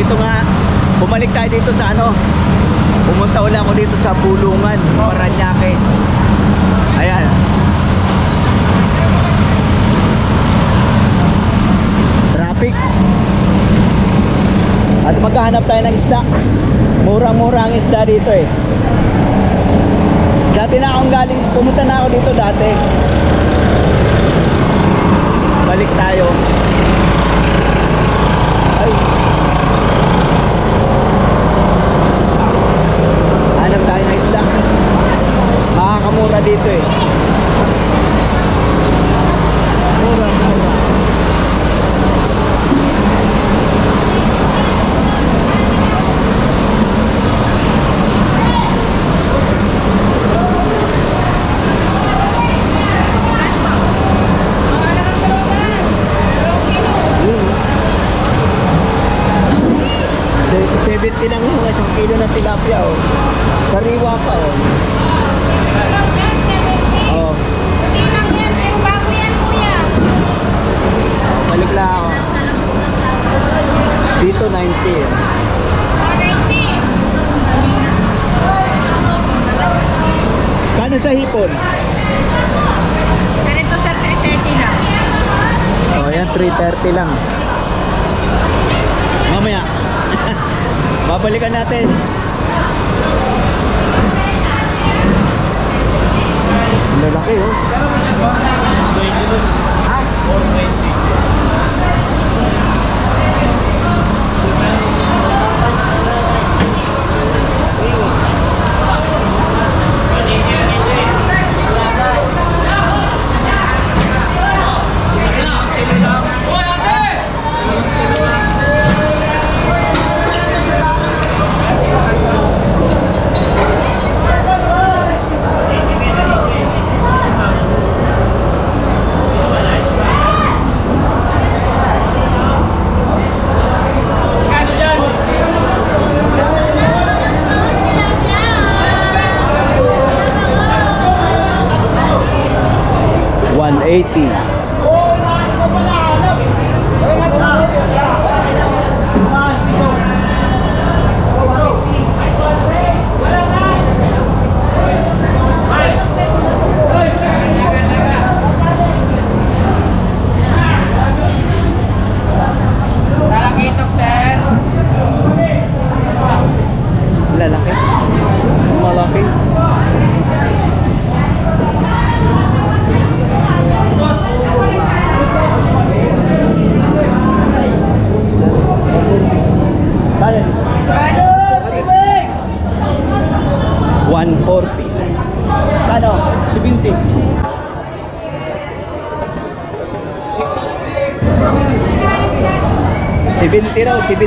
dito nga, bumalik tayo dito sa ano. Pumunta ulit ako dito sa Bulungan, Paranaque. Ayan. Traffic. At maghahanap tayo ng isda. Murang-mura ang isda dito eh. Dati na akong galing, pumunta na ako dito dati. Balik tayo. Ay. Hanap tayo ng isda. Makakamura dito eh. Mura-mura. $70 lang yung isang kilo ng tilapia oh. Sariwa pa oh. Oh. Hindi lang yan, pero bago yan kuya. Balik lang ako. Dito 90 eh. 490. Kano sa hipon? Sir, ito sir, 330 lang. Oh, yan 330 lang. Mamaya. Babalikan natin. Ang lalaki oh. Ha? 180. Lalaki. Malaki. Kano? 140. Kano? 70. $70 raw, 70.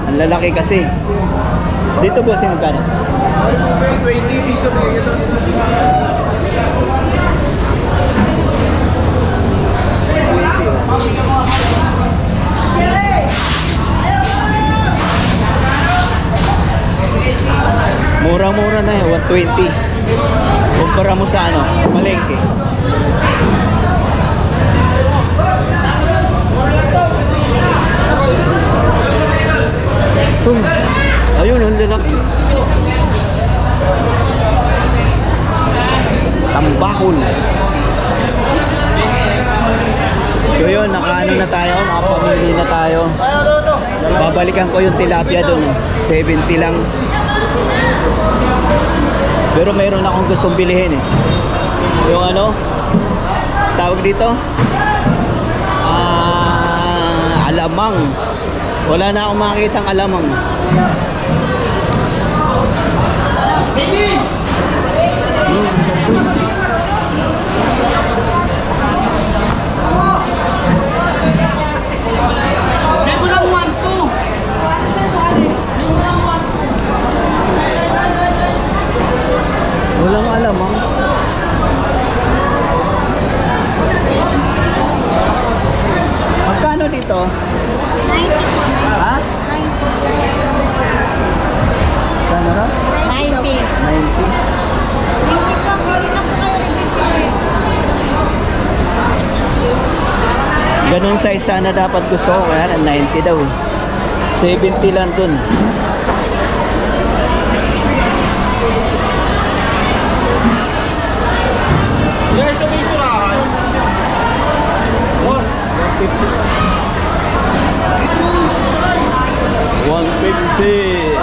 Ang lalaki kasi. Dito boss yung magkano? 20 piso bigay ito. Mura-mura na eh, 120. Kumpara mo sa ano, palengke. Ayun, ang lalaki. Tambakol. So yun, nakaano na tayo, nakapamili na tayo. Babalikan ko yung tilapia doon, 70 lang. Pero mayroon akong gustong bilihin eh. Yung ano, tawag dito? Alamang. Wala na akong makikitang alamang. Walang alamang. Magkano dito? 90. Ha? 90. Kano raw? 90. 90. 90 po. Ganun size sana dapat gusto ko. Kaya 90 daw. 70 lang dun. Yeah, ito may surahan. Boss, 150.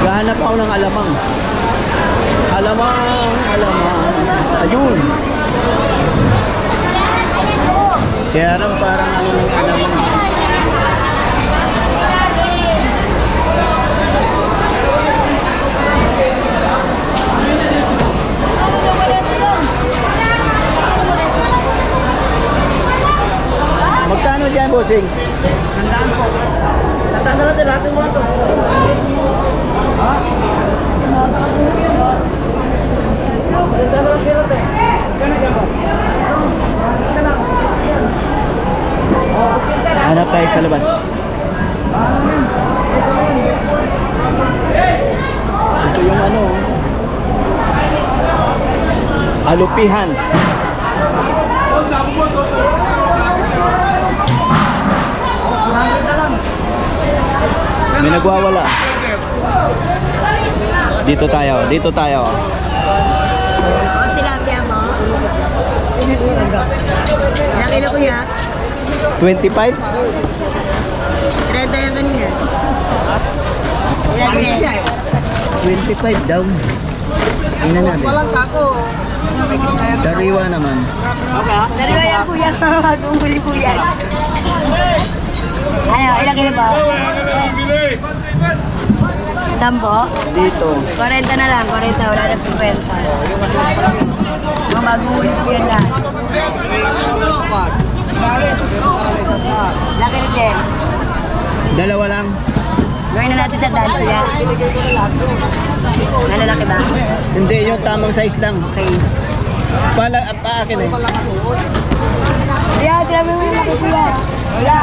Gahanap ako ng alamang. Alamang, alamang. Ayun. Kaya rin parang ano ng alamang. Magkano dyan, bossing? sandaan po. Sandaan na natin lahat ng mga to. Ha? Sandaan na lang kayo natin. Hanap tayo sa labas. Ito yung ano, alupihan. Boss, naku boss. May nagwawala. Dito tayo, dito tayo. O, silapia mo. Ilang kilo kuya? 25? 30 yung kanina. Ilang kilo? 25 daw. Tingnan natin. Walang kako. Sariwa naman. Sariwa yan kuya. Mag-unguli kuya. Ano, ilang kilo ba? Sampo? Dito. 40 na lang, 40, wala na 50. Mga mag-ulit ko yan lahat. Laki na siya. Dalawa lang. Gawin na natin sa daan kuya. Binigay ko na lahat yun. Nalalaki ba? Hindi, yung tamang size lang. Okay. Paakin eh. Walang kasuot. Kuya, tirabi mo yung laki kuya. Kuya.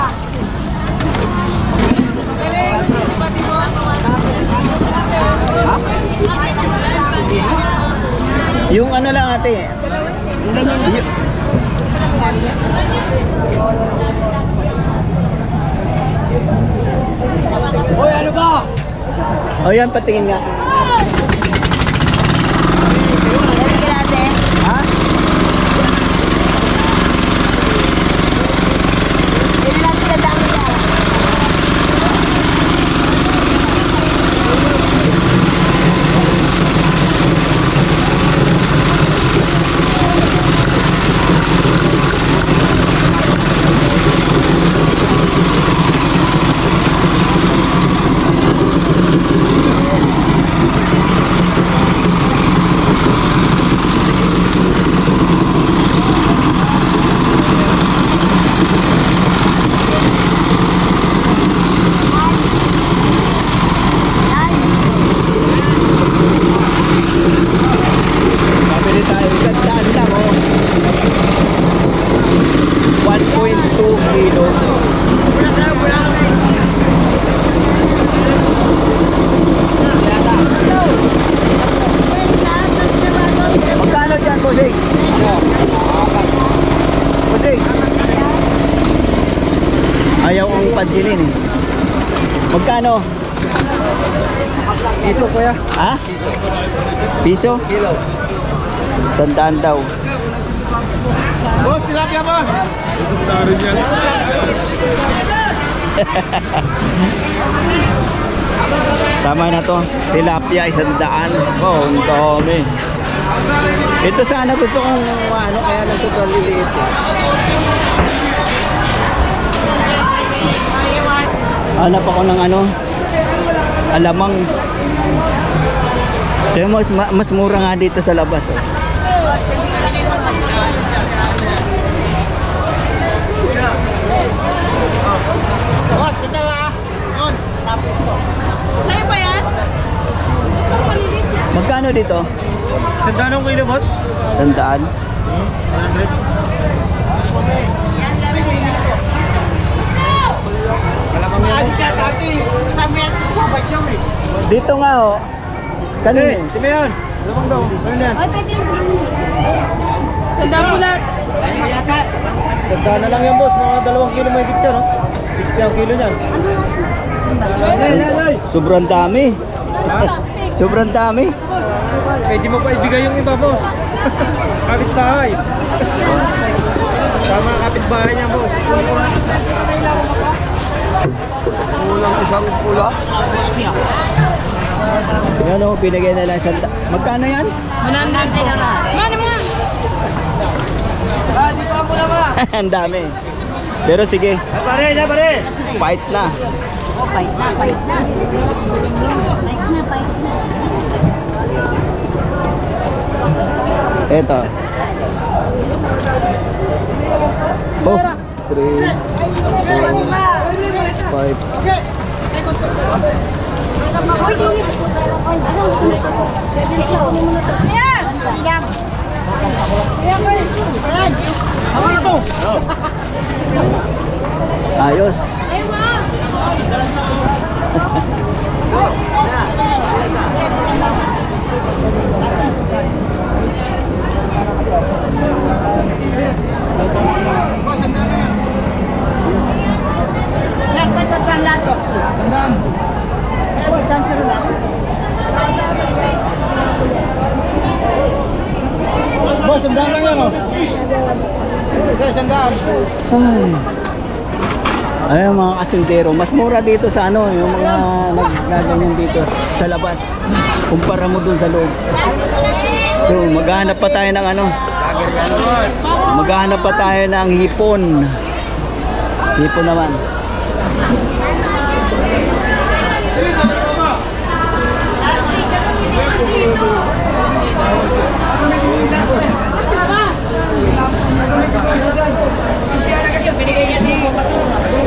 Yung ano lang ate. Yung ganyan na. Hoy, ano ba? O yan, patingin nga. Sige natin. Ha? Sige natin sa daan kuya. Pabili tayo. Isang daan lang oh. 1.2 kilo. Magkano dyan, bossing? Bossing? Ayaw kong pansinin eh. Magkano? Piso, kuya. Ha? Piso? Kilo. 100 daw. Boss, tilapia boss. Tama na to. Tilapia, 100. Oh, ang dami. Ito sana gusto kong ano, kaya lang sobrang liliit. Hanap ako ng ano, alamang. Kaya mas mura nga dito sa labas. Oh. Boss, ito ha. Yun. Sa'yo pa yan? Magkano dito? Sandaan ang kilo, boss? 100. 100. Malamang yan. Dito nga oh. Kanina. Sino yan? Malamang daw. Ano yan? Tandaan mo lahat. Tanda na lang yan, boss. Mga 2 kilo may higit yan, no? 60 ang kilo niyan. Sobrang dami. Sobrang dami. Pwede mo pa ibigay yung iba, boss. Kapitbahay. Sama kapitbahay niya, boss. Kulang isang pula. Yan o, binigay na lang sa... Magkano yan? 100 po. Mano mo? Dito ang pula ba? Ang dami. Pero sige, Pare, pare. fight na. Oh, fight na, fight na. Fight na, fight na. Eto. Oh, 3, 4, 5. Ayos. Sir, kung sa kanlato. Boss, sandaan lang yan, oh. Isa, sandaan. Ay, mga kasintero, mas mura dito sa ano, yung mga naggaganyan dito sa labas. Kumpara mo dun sa loob. So, maghahanap pa tayo ng ano. Maghahanap pa tayo ng hipon. Hipon naman.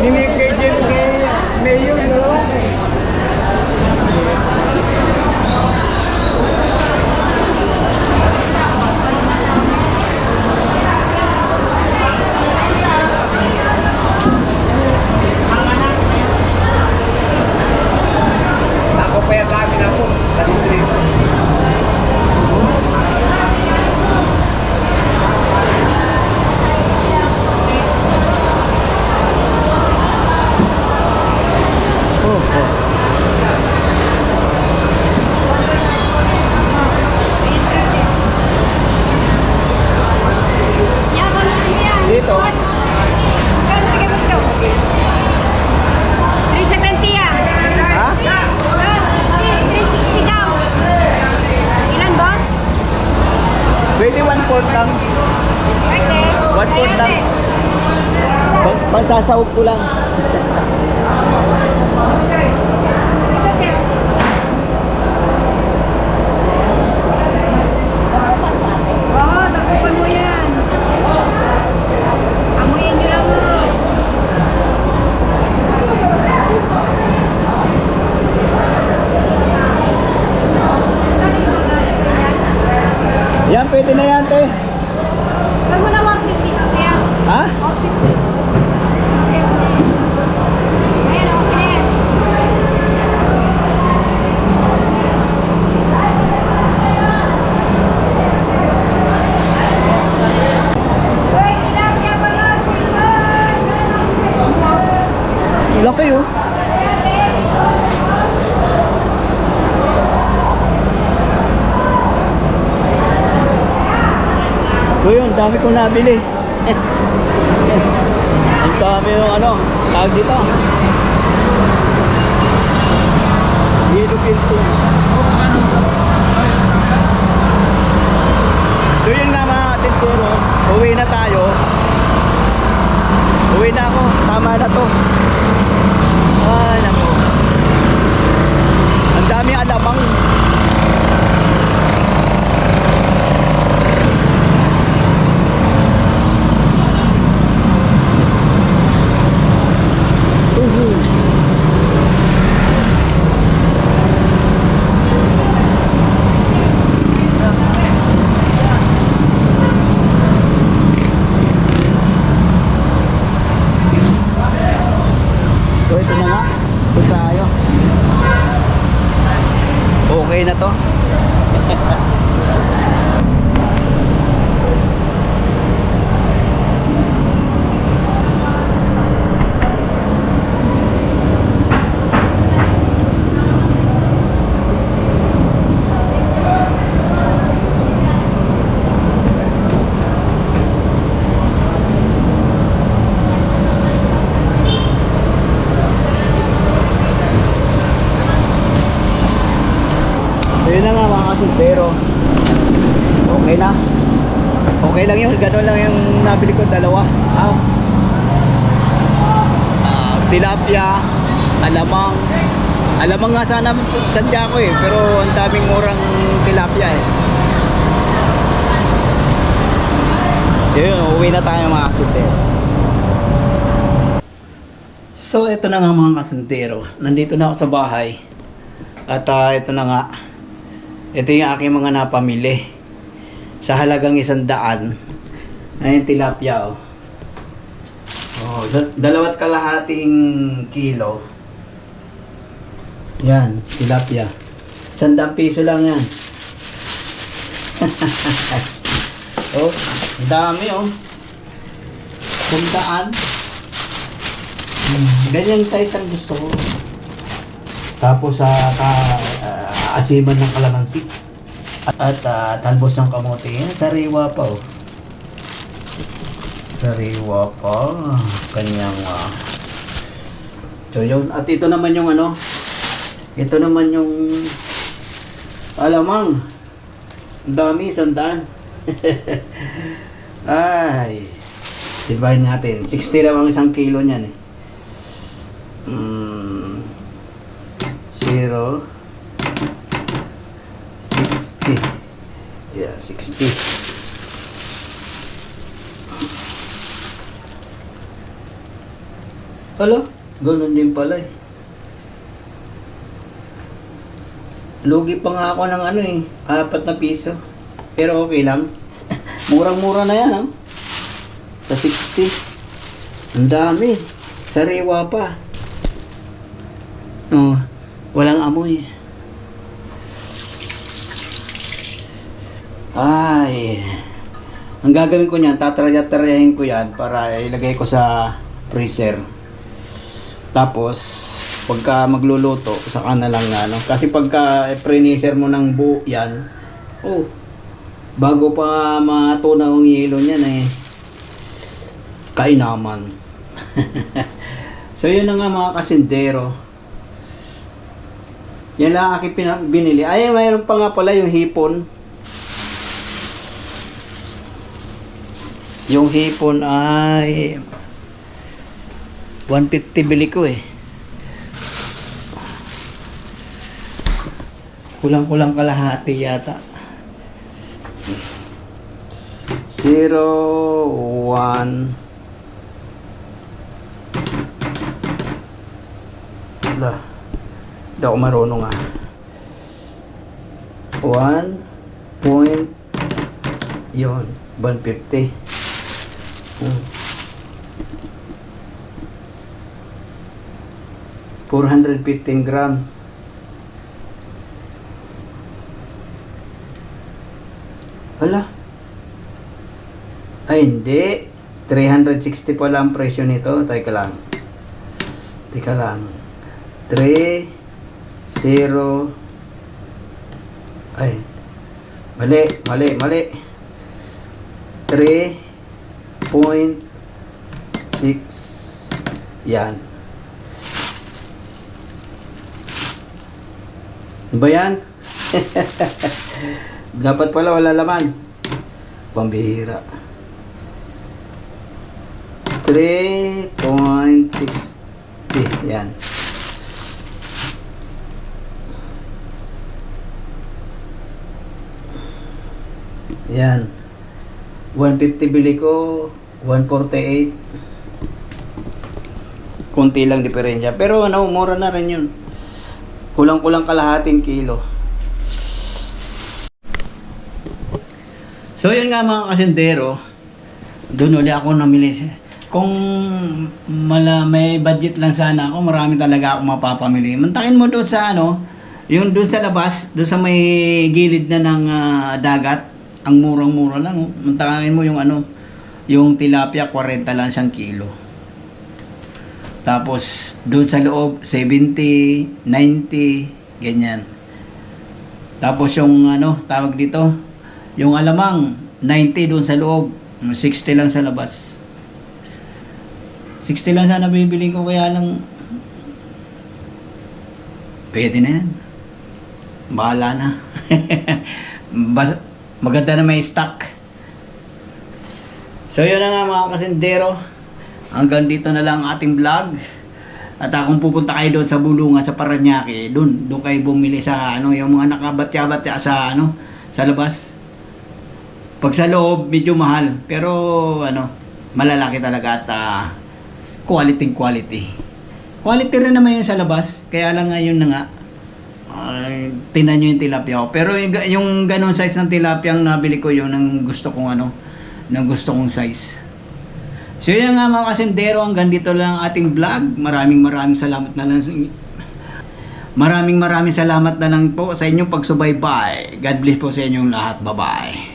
Binigay dyan kay Mayor, no? Ako pa yan sa amin ako, sa distrito. Oh, oh. Dito. 370 yan. Ha? 360 daw. Ilan, boss? Pwede 1/4 lang. Pwede. 1/4 lang. Pansasahog ko lang. Oo, takupan mo yan. Amuyin nyo lang mo. Yan, pwede na yan, te. Huwag mo na 150 na yan. Ha? 150. Ayan, okay na yan. Uy, ilang niya pa lang. Laki oh. So yun, dami kong nabili. Ang dami yung ano, tawag dito. Yellow Pilsen. So yun nga mga tinturo, uwi na tayo. Uwi na ako, tama na to. Ay, nako. Ang dami alabang. So ito na nga, ito tayo. Okay na Okay na? Okay lang yun. Ganun lang yung nabili ko, dalawa. Tilapia, alamang. Alamang nga sana sadya ko eh. Pero ang daming murang tilapia eh. So yun, uwi na tayo mga kasundero. So ito na nga mga kasundero. Nandito na ako sa bahay. At ito na nga. Ito yung aking mga napamili. Sa halagang 100. Ayun tilapia oh. Oh, 2.5 kilo. Yan, tilapia. 100 piso lang yan. Oh, ang dami oh. 100. Ganyan size ang gusto ko. Tapos asiman ng kalamansi. At talbos ng kamote. Yan, sariwa pa oh. Sariwa pa. Kanyang so yun. At ito naman yung ano. Ito naman yung alamang. Ang dami, 100. Ay. Divide natin. 60 lang ang 1 kilo niyan eh. 0 60. Yeah, 60. Alo, ganun din pala eh. Lugi pa nga ako ng ano eh, 4 na piso. Pero okay lang. Murang-mura na yan ah. Sa 60. Ang dami. Sariwa pa. Oh, walang amoy. Ay. Ang gagawin ko niyan, tataryahin ko yan para ilagay ko sa freezer. Tapos, pagka magluluto, saka na lang ano. Kasi pagka freezer mo ng buo yan, oh, bago pa matunaw ang yelo niyan eh, kainaman. So yun na nga mga kasindero. Yan lang aking binili. Ay, mayroon pa nga pala yung hipon. Yung hipon ay 150 bili ko eh. Kulang-kulang kalahati yata. 0, 1. Wala. Hindi ako marunong ah. 1 point. Yun. 150. 415 grams. Hala. Ay, hindi. 360 pala ang presyo nito. Teka lang. 3, 0. Ay. Mali. 3.6. Yan. Ba yan? Dapat pala wala laman. Pambihira. 3.60. Yan. Yan. 150 bili ko, 148. Kunti lang diferensya. Pero ano, mura na rin yun. Kulang-kulang kalahating kilo. So yun nga mga kasindero, doon ulit ako namili. Kung may budget lang sana ako, marami talaga ako mapapamili. Mantakin mo doon sa ano, yung doon sa labas, doon sa may gilid na ng dagat, ang murang-mura lang. Mantakin mo yung ano, yung tilapia 40 lang 1 kilo. Tapos doon sa loob 70, 90, ganyan. Tapos yung ano, tawag dito, yung alamang 90 doon sa loob, 60 lang sa labas. 60 lang sana bibili ko, kaya lang pwede na yan. Bahala na. maganda na may stock. So yun na nga mga kasindero, hanggang dito na lang ating vlog. At kung pupunta kayo doon sa Bulungan sa Parañaque, doon kayo bumili sa ano, yung mga nakabatya-batya sa ano, sa labas. Pag sa loob medyo mahal, pero ano, malalaki talaga at quality. Quality rin naman yun sa labas, kaya lang ngayon na nga tinan nyo yung tilapia ko. Pero yung ganun size ng tilapia ang nabili ko, yun ang gusto kong ano, ng gusto kong size. So yun nga mga kasendero, hanggang dito lang ang ating vlog. Maraming salamat na lang. Maraming salamat na lang po sa inyong pagsubaybay. God bless po sa inyong lahat. Bye-bye.